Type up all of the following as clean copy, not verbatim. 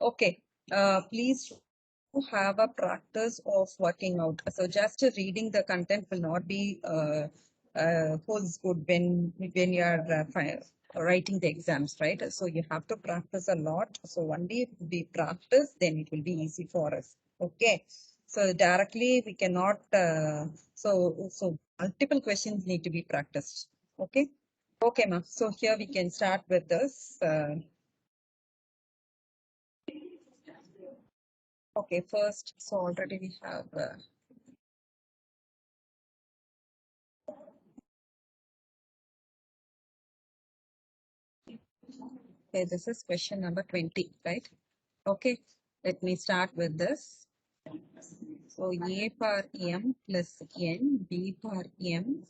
Okay, please have a practice of working out. So just reading the content will not be holds good when you are writing the exams, right? So you have to practice a lot. So only we practice, then it will be easy for us. Okay. So directly we cannot. So multiple questions need to be practiced. Okay. Okay, ma'am. So here we can start with this. Okay, first, so already we have. Okay, this is question number 20, right? Okay, let me start with this. So A power M plus N, B power M,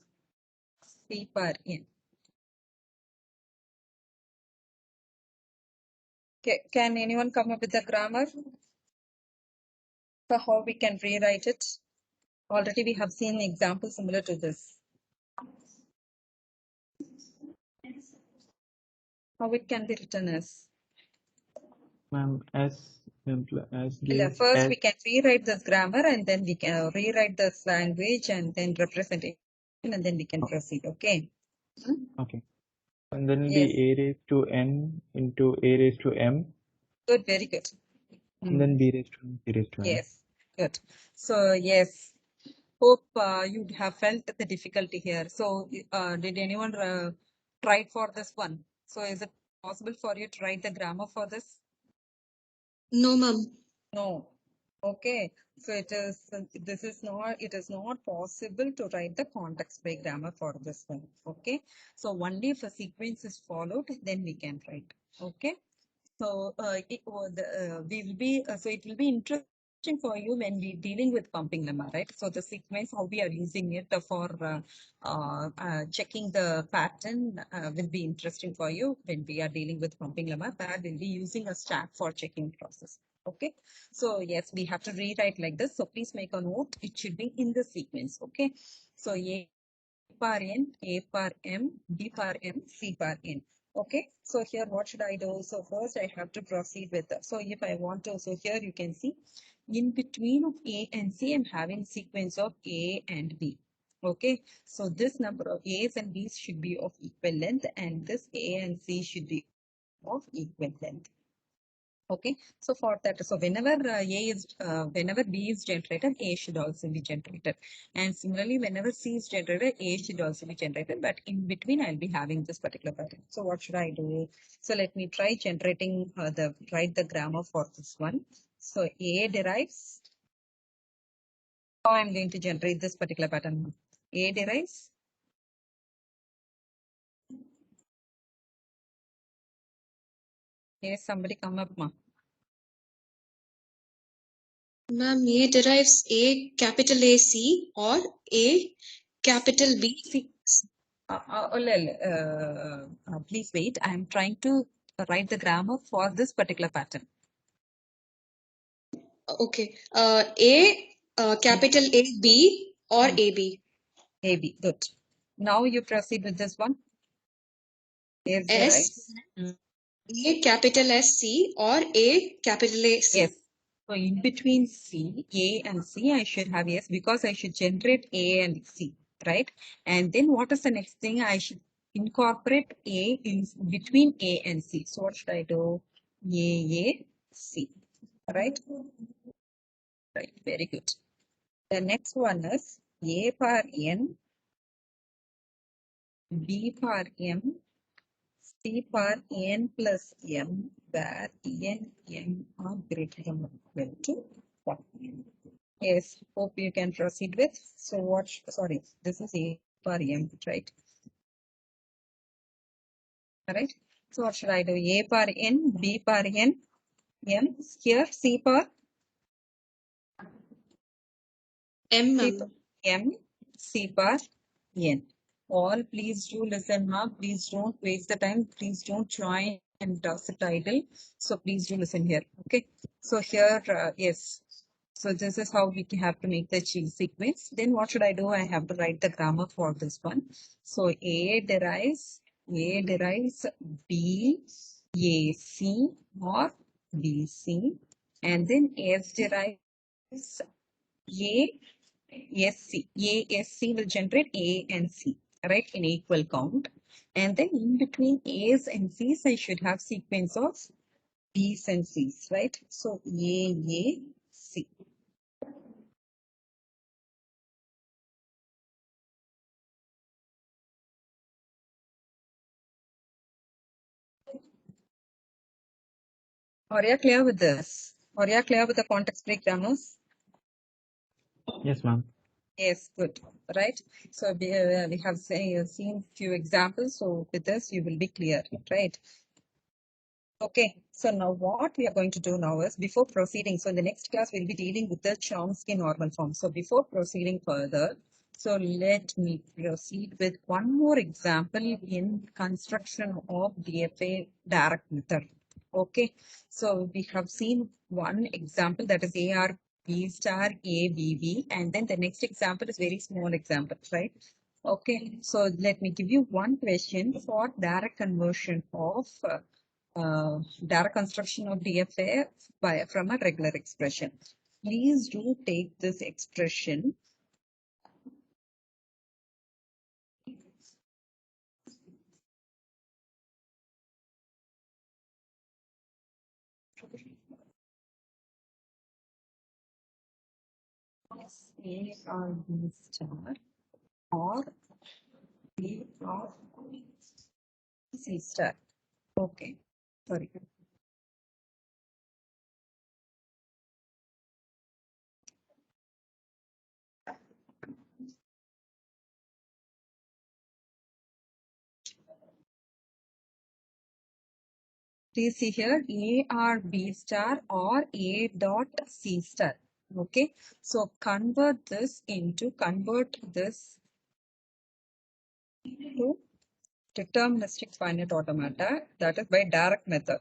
C power N. Okay, can anyone come up with the grammar? So how we can rewrite it? Already we have seen examples similar to this. How it can be written as? Ma'am, as give First as we can rewrite this grammar and then we can rewrite this language and then representation and then we can proceed. Okay. okay. And then Yes. be a raised to n into a raised to m, Good. Very good. and then b raised to n, c raised to n. Yes. Good. So yes. Hope you have felt the difficulty here. So, did anyone try for this one? So, is it possible for you to write the grammar for this? No, ma'am. No. Okay. So it is not possible to write the context by grammar for this one. Okay. So only if a sequence is followed, then we can write. Okay. So it will be interesting for you when we dealing with pumping lemma, right? So the sequence, how we are using it for checking the pattern will be interesting for you when we are dealing with pumping lemma. That will be using a stack for checking process. Okay. So yes, we have to rewrite like this. So please make a note. It should be in the sequence. Okay. So A power N, A power M, B power M, C power N. Okay, so here what should I do? So first I have to proceed with that. So if I want to, so here you can see in between of A and C, I'm having sequence of A and B. Okay, so this number of A's and B's should be of equal length and this A and C should be of equal length. Okay, so for that, so whenever B is generated, A should also be generated. And similarly, whenever C is generated, A should also be generated. But in between, I'll be having this particular pattern. So what should I do? So let me try generating write the grammar for this one. So A derives. How I'm going to generate this particular pattern? A derives. Yes, somebody come up, ma. Ma'am, A derives A capital A C or A capital B. See, please wait. I'm trying to write the grammar for this particular pattern. Okay. A capital A B or A B. A, B. Good. Now you proceed with this one. Yes, S right? A capital S C or A capital A C. Yes. So in between C, A and C, I should have yes because I should generate A and C, right? And then what is the next thing? I should incorporate A in between A and C. So what should I do? A, C, right? Right. Very good. The next one is A power N, B power M, C power N plus M, where N, M are greater than or equal to 1. Yes, hope you can proceed with. So what, sorry, this is A power M, right? Alright. So what should I do? A power N, B power N, M, here C power M, C ma'am. power M, C power N. All please do listen, ma. Please don't waste the time. Please don't join and sit idle. So please do listen here. Okay. So here, yes. So this is how we have to make the cheese sequence. Then what should I do? I have to write the grammar for this one. So A derives B, A, C or BC, and then S derives A, SC. A, SC will generate A and C, right, in equal count. And then in between A's and C's, I should have sequence of B's and C's, right? So A, C. Are you clear with this? Are you clear with the context breakdowns? Yes, ma'am. Yes, good, right? So we have seen few examples. So with this, you will be clear, right? Okay, so now what we are going to do now is before proceeding, so in the next class, we'll be dealing with the Chomsky normal form. So before proceeding further, so let me proceed with one more example in construction of DFA direct method. Okay, so we have seen one example that is AR B star ABB, and then the next example is very small example, right? Okay, so let me give you one question for direct conversion of direct construction of DFA from a regular expression. Please do take this expression. A or B star or B or C star. Okay, sorry. Please see here A or B star or A dot C star. Okay, so convert this to deterministic finite automata, that is by direct method.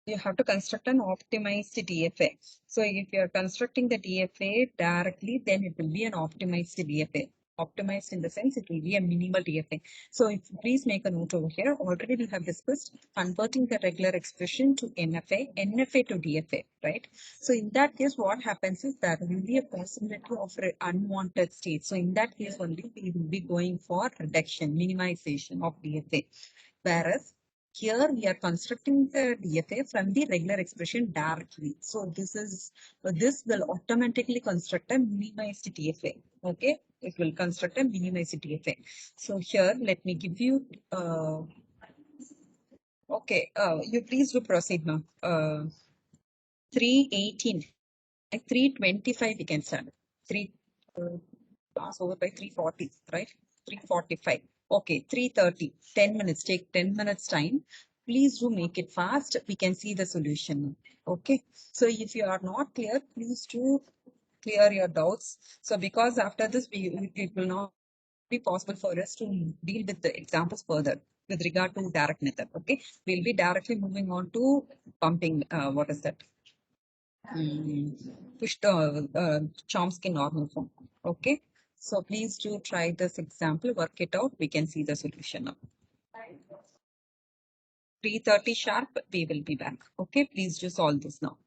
You have to construct an optimized DFA. So if you are constructing the DFA directly, then it will be an optimized DFA. Optimized in the sense it will be a minimal DFA. So if please make a note over here. Already we have discussed converting the regular expression to NFA, NFA to DFA, right? So in that case, what happens is that there will be a possibility of unwanted state. So in that case only we will be going for reduction, minimization of DFA. Whereas here we are constructing the DFA from the regular expression directly. So this will automatically construct a minimized DFA. Okay, it will construct a minimized DFA. So here let me give you. Okay, you please do proceed now. 318, like 325 we can start. 3 pass over by 340, right? 345. Okay, 330. 10 minutes. Take 10 minutes time. Please do make it fast. We can see the solution. Okay. So if you are not clear, please do clear your doubts. So because after this, it will not be possible for us to deal with the examples further with regard to direct method. Okay. We'll be directly moving on to pumping. What is that? Push the Chomsky normal form. Okay. So please do try this example, work it out. We can see the solution now. 3:30 sharp, we will be back. Okay. Please do solve this now.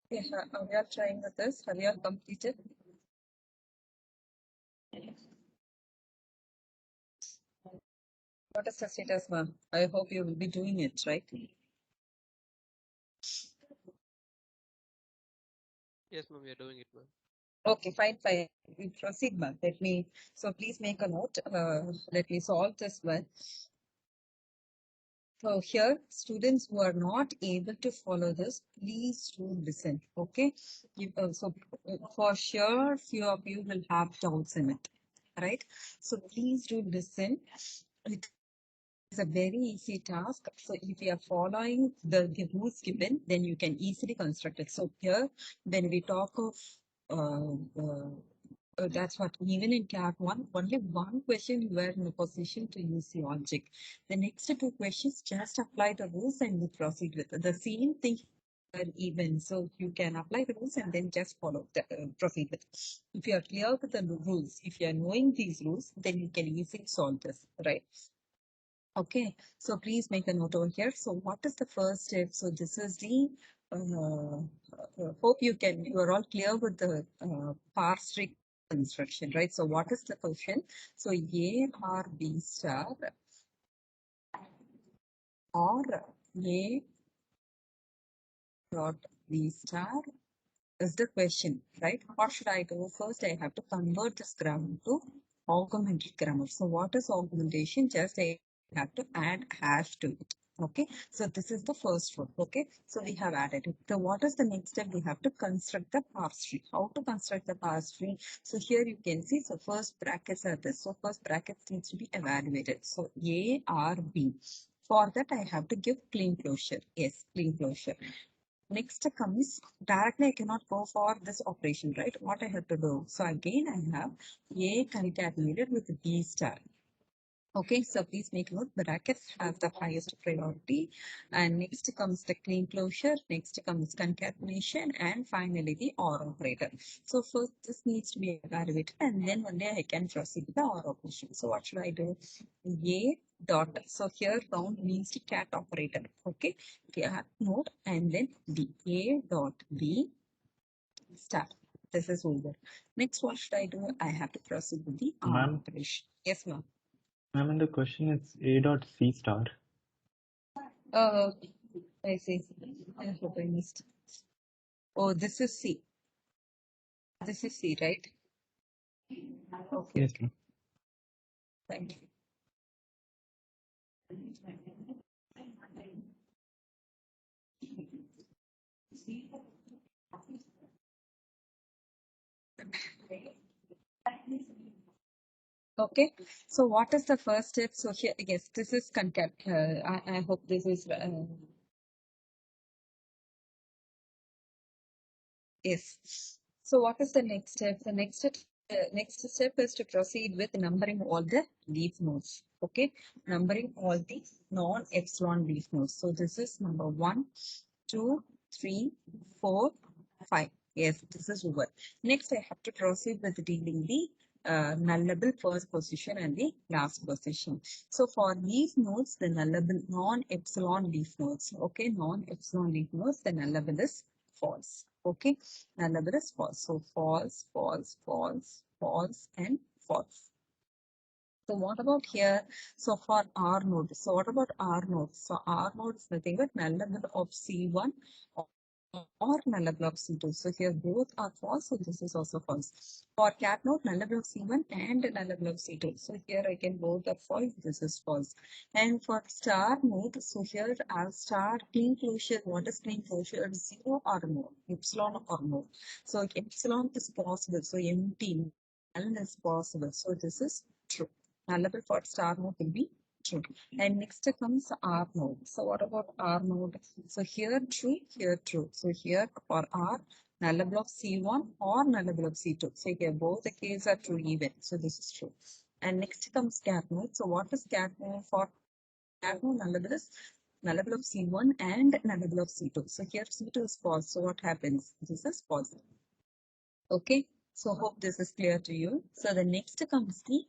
Yeah, we are trying with this. Have you all completed? What is the status, ma'am? I hope you will be doing it, right? Yes, ma'am, we are doing it, ma'am. Okay, fine, fine. We proceed, ma'am. So please make a note. Let me solve this one. So here, students who are not able to follow this, please do listen. Okay. For sure, few of you will have doubts in it, right? So please do listen. It is a very easy task. So if you are following the rules given, then you can easily construct it. So here, when we talk of uh, uh, that's what even in CAT 1, only one question you were in a position to use the logic. The next two questions just apply the rules and you proceed with it. The same thing even. So you can apply the rules and then just follow the proceed with it. If you are clear with the rules, if you are knowing these rules, then you can easily solve this, right? Okay, so please make a note over here. So what is the first step? So this is the hope you are all clear with the part-3 construction, right? So what is the question? So A or B star or A dot B star is the question, right? What should I do? First, I have to convert this grammar to augmented grammar. So what is augmentation? Just I have to add hash to it. Okay, so this is the first one. Okay, so we have added it. So what is the next step? We have to construct the parse tree. How to construct the parse tree? So here you can see, so first brackets are this. So first brackets needs to be evaluated. So A or B. For that, I have to give clean closure. Yes, clean closure. Next comes directly I cannot go for this operation, right? What I have to do? So again I have A concatenated with B star. Okay, so please make note brackets have the highest priority. And next comes the clean closure, next comes concatenation, and finally the OR operator. So first this needs to be evaluated and then only I can proceed with the OR operation. So what should I do? A dot. So here round means the cat operator. Okay, cat node and then B. A dot B star. This is over. Next, what should I do? I have to proceed with the OR Ma'am, operation. Yes, ma'am. ma'am, in the question it's A dot C star. Uh, I see. I hope I missed. Oh, this is C. This is C, right? Okay, Yes, okay. ma'am. Thank you. Okay. So what is the first step? So here, yes, this is concat. I hope this is yes. So what is the next step? The next step is to proceed with numbering all the leaf nodes. Okay, numbering all the non-epsilon leaf nodes. So this is number 1, 2, 3, 4, 5. Yes, this is over. Next, I have to proceed with dealing the nullable first position and the last position. So for leaf nodes, the nullable non-epsilon leaf nodes. Okay, non-epsilon leaf nodes, the nullable is false. Okay, nullable is false. So false, false, false, false, and false. So what about here? So for R node, so what about R node? So R node is nothing but nullable of C1 or nullable of C2. So here both are false, so this is also false. For cat node, nullable of C1 and nullable of C2. So here again both are false, this is false. And for star node, so here our star clean closure, what is clean closure? 0 or no, epsilon or no. So epsilon is possible, so empty, null is possible. So this is true. Nullable for star node will be true. And next comes R node. So what about R node? So here true, here true. So here for R, nullable of C1 or nullable of C2. So here both the cases are true even. So this is true. And next comes cat node. So what is cat node for cat node? Nullable is nullable of C1 and nullable of C2. So here C2 is false. So what happens? This is false. Okay. So hope this is clear to you. So the next comes the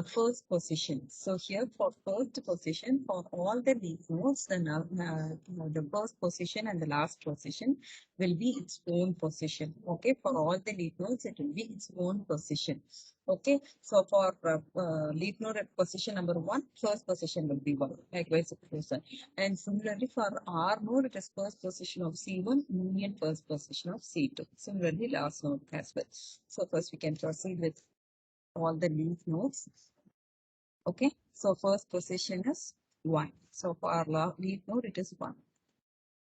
first position. So here for first position, for all the leaf nodes, the first position and the last position will be its own position. Okay, for all the leaf nodes, it will be its own position. Okay, so for leaf node at position number 1, first position will be 1. Likewise, and similarly for R node, it is first position of C1, union first position of C2. Similarly, last node as well. So first we can proceed with all the leaf nodes. Okay, so first position is 1. So for our leaf node, it is 1.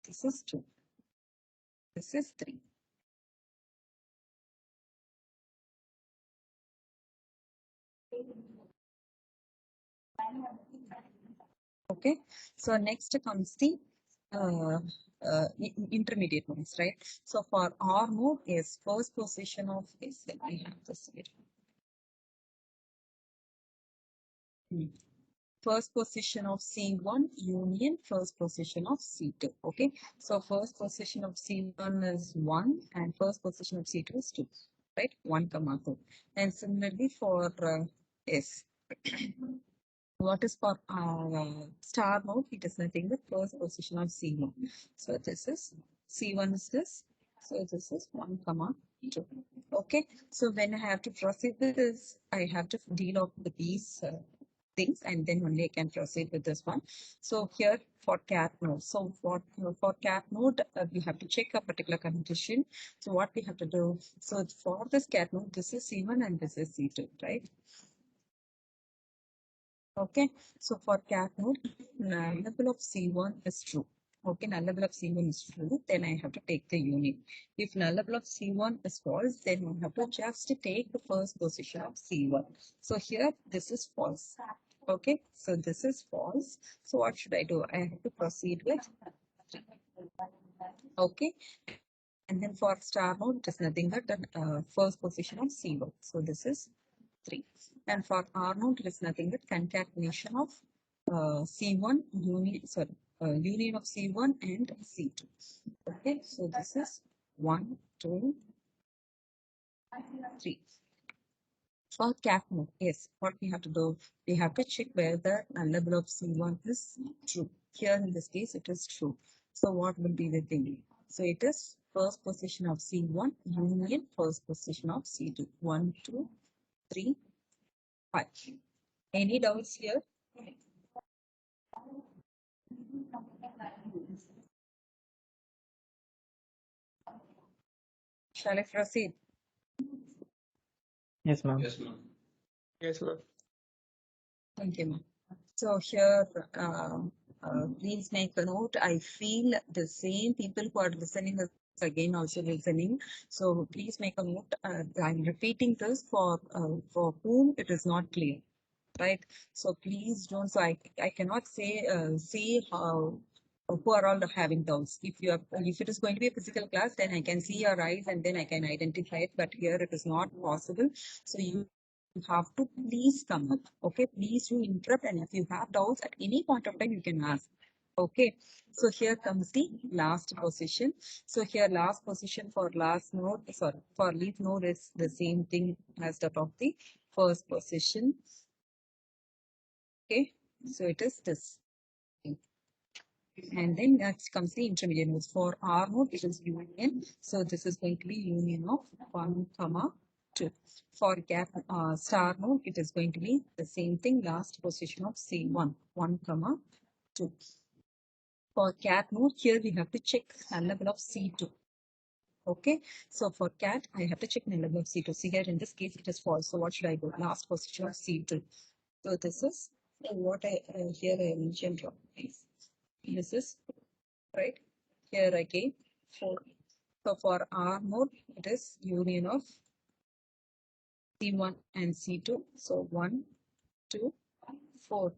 This is 2. This is 3. Okay, so next comes the intermediate nodes, right? So for R node is first position of this. Let me have this here. First position of C1 union first position of C2. Okay, so first position of C1 is 1 and first position of C2 is 2, right? 1 comma 2. And similarly for S. What is for star node? It is nothing but first position of C1. So this is C1 is this. So this is 1 comma 2. Okay, so when I have to proceed with this, I have to deal with these things and then only I can proceed with this one. So here for cat node. So for cat node, we have to check a particular condition. So what we have to do? So for this cat node, this is C1 and this is C2, right? Okay, so for cat node, null level of C1 is true. Okay, null level of C1 is true, then I have to take the union. If null level of C1 is false, then I have to just take the first position of C1. So here, this is false. Okay, so this is false. So what should I do? I have to proceed with 3. Okay, and then for star node, it is nothing but the first position of C1. So this is 3. And for R node, it is nothing but concatenation of C1 union of C1 and C2. Okay, so this is 1, 2, 3. For cat node, yes, what we have to do, we have to check whether the level of C1 is true. Here in this case, it is true. So what will be the thing? So it is first position of C1 union first position of C2. 1, 2, 3, 5. Any doubts here? Shall I proceed? Yes, ma'am. Yes, ma'am. Yes, ma'am. Thank you, ma'am. So here, please make a note. I feel the same people who are listening is again also listening. So please make a note. I'm repeating this for whom it is not clear, right? So please don't. So I cannot say how who are all having doubts. If it is going to be a physical class, then I can see your eyes and then I can identify it. But here it is not possible. So you have to please come up. Okay, please do interrupt, and if you have doubts at any point of time, you can ask. Okay, so here comes the last position. So here last position for last node, sorry, for leaf node is the same thing as that of the first position. Okay, so it is this. And then next comes the intermediate nodes. For R node, it is union. So this is going to be union of 1, comma 2. For gap star node, it is going to be the same thing, last position of C1, 1, comma 2. For cat node, here we have to check a level of C2. Okay, so for cat, I have to check the level of C2. See here in this case, it is false. So what should I do? Last position of C2. So this is what I here I mentioned wrong. This is right here again 4. So for R node, it is union of C1 and C2. So 1, 2, 4.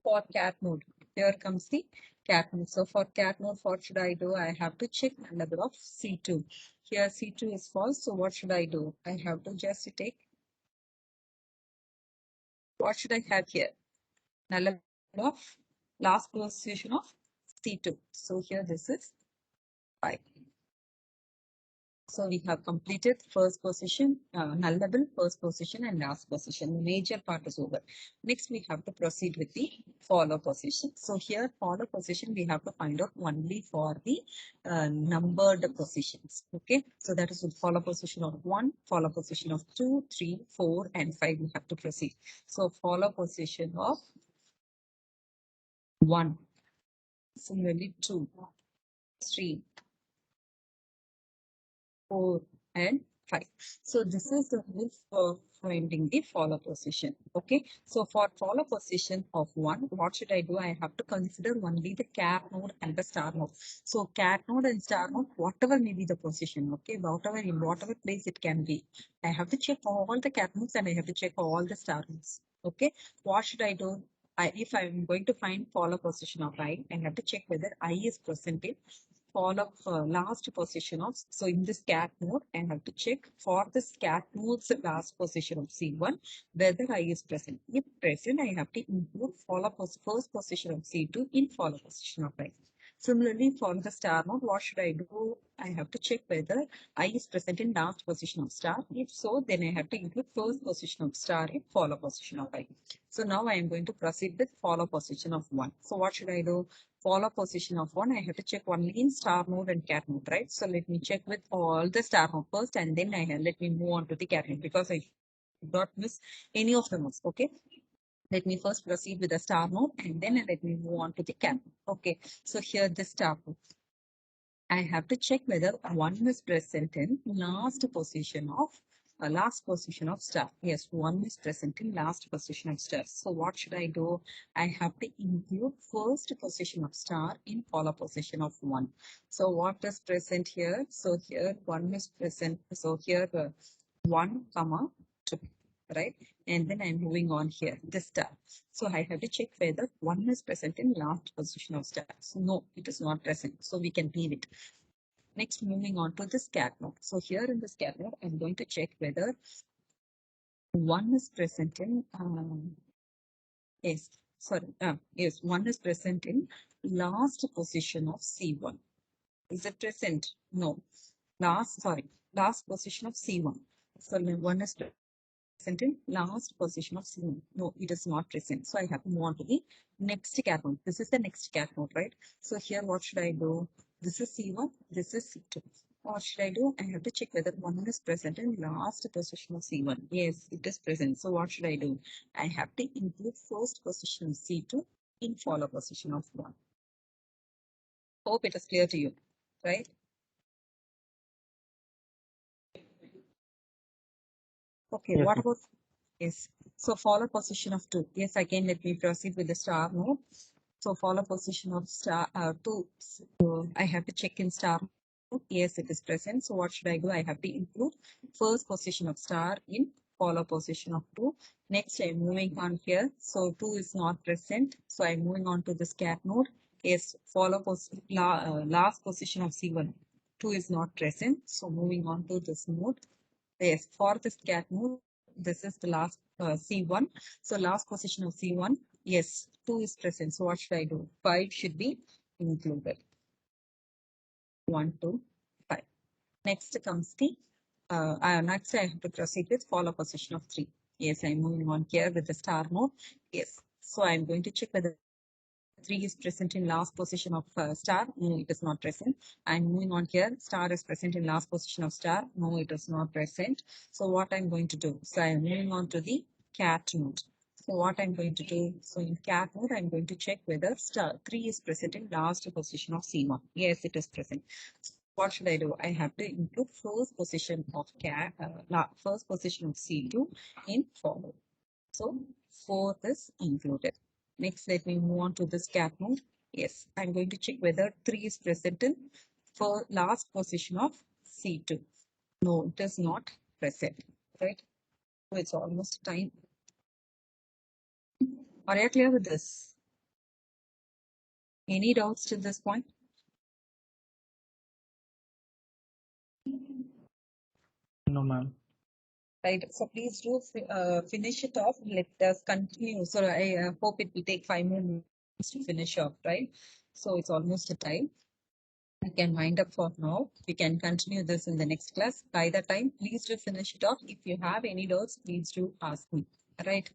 For cat node, here comes the cat node. So for cat node, what should I do? I have to check the level of C2. Here C2 is false. So what should I do? I have to just take, what should I have here? The level of last position of C2. So here this is 5. So we have completed first position, null level, first position, and last position. The major part is over. Next, we have to proceed with the follow position. So here, follow position, we have to find out only for the numbered positions. Okay, so that is the follow position of 1, follow position of 2, 3, 4, and 5. We have to proceed. So follow position of 1, similarly 2, 3, 4, and 5. So this is the rule for finding the follow position. Okay. So for follow position of 1, what should I do? I have to consider only the cat node and the star node. So cat node and star node, whatever may be the position. Okay. Whatever in whatever place it can be. I have to check all the cat nodes and I have to check all the star nodes. Okay. What should I do? If I'm going to find follow position of I have to check whether I is present in follow last position of, so in this cat node, I have to check for this cat node's last position of C1, whether I is present. If present, I have to include follow first position of C2 in follow position of I. Similarly, for the star node, what should I do? I have to check whether I is present in last position of star. If so, then I have to include first position of star in follow position of I. So now I am going to proceed with follow position of 1. So what should I do? Follow position of 1, I have to check only in star node and cat node, right? So let me check with all the star node first, and then let me move on to the cat node because I did not miss any of the nodes. Okay. Let me first proceed with the star node and then let me move on to the cat node. Okay. So here the star node. I have to check whether 1 is present in last position of star. Yes, 1 is present in last position of star. So what should I do? I have to include first position of star in follow position of 1. So what is present here? So here 1 is present. So here 1 comma 2, right? And then I'm moving on here, this star. So I have to check whether 1 is present in last position of star. So no, it is not present. So we can leave it. Next, moving on to this cat node. So here in this cat node, I'm going to check whether 1 is present in, yes, 1 is present in last position of C1. Is it present? No. Last position of C1. So 1 is present in last position of C1. No, it is not present. So I have to move on to the next cat node. This is the next cat node, right? So here, what should I do? This is C1, this is C2. What should I do? I have to check whether 1 is present in last position of C1. Yes, it is present. So what should I do? I have to include first position of C2 in follow position of 1. Hope it is clear to you, right? Okay, Yes, what ma'am. about, yes, so follow position of 2. Yes, again, let me proceed with the star node. So follow position of star 2. So I have to check in star node. Yes, it is present. So what should I do? I have to include first position of star in follow position of 2. Next, I'm moving on here. So 2 is not present. So I'm moving on to this cat node. Yes, last position of C1. 2 is not present. So moving on to this node. Yes, for this cat node, this is the last C1. So last position of C1, yes, 2 is present. So what should I do? 5 should be included. 1, 2, 5. Next comes the, next I have to proceed with follow position of 3. Yes, I'm moving on here with the star node. Yes, so I'm going to check whether 3 is present in last position of star. No, it is not present. I'm moving on here. Star is present in last position of star. No, it is not present. So what I'm going to do? So I'm moving on to the cat node. So what I'm going to do? So in cat node, I'm going to check whether star 3 is present in last position of C1. Yes, it is present. So what should I do? I have to include first position of first position of C2 in follow. So 4 is included. Next, let me move on to this cat node. Yes, I'm going to check whether 3 is present in for last position of C2. No, it is not present, right? So it's almost time. Are you clear with this? Any doubts till this point? No, ma'am. Right. So please do finish it off. Let us continue. So I hope it will take 5 more minutes to finish off, right? So it's almost a time. we can wind up for now. We can continue this in the next class. By the time, please do finish it off. If you have any doubts, please do ask me. Right.